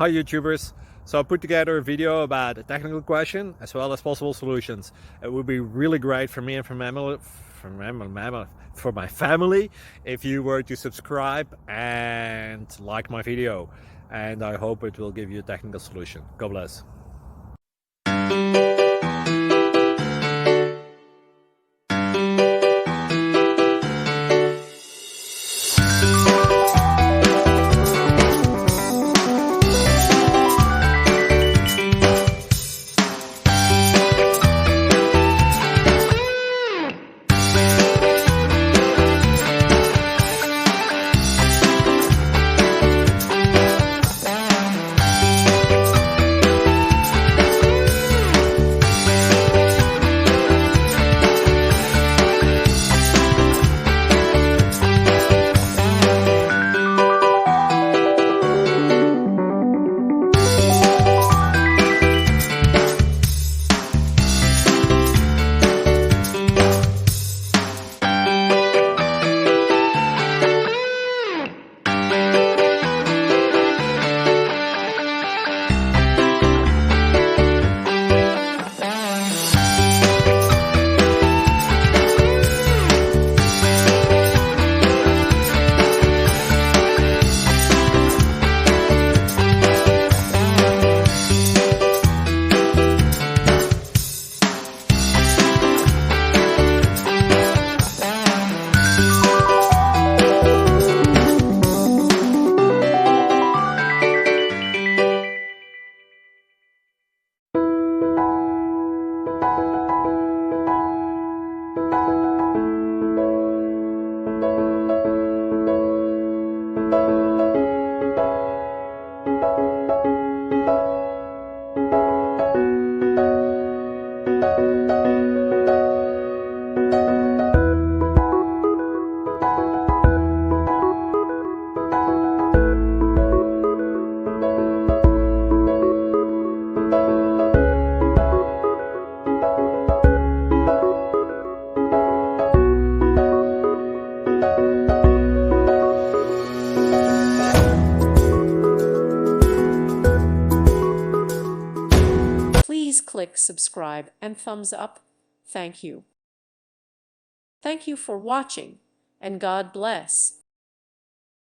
Hi YouTubers. So I put together a video about a technical question as well as possible solutions. It would be really great for me and for my family if you were to subscribe and like my video. And I hope it will give you a technical solution. God bless. Please click subscribe and thumbs up. Thank you. Thank you for watching, and God bless.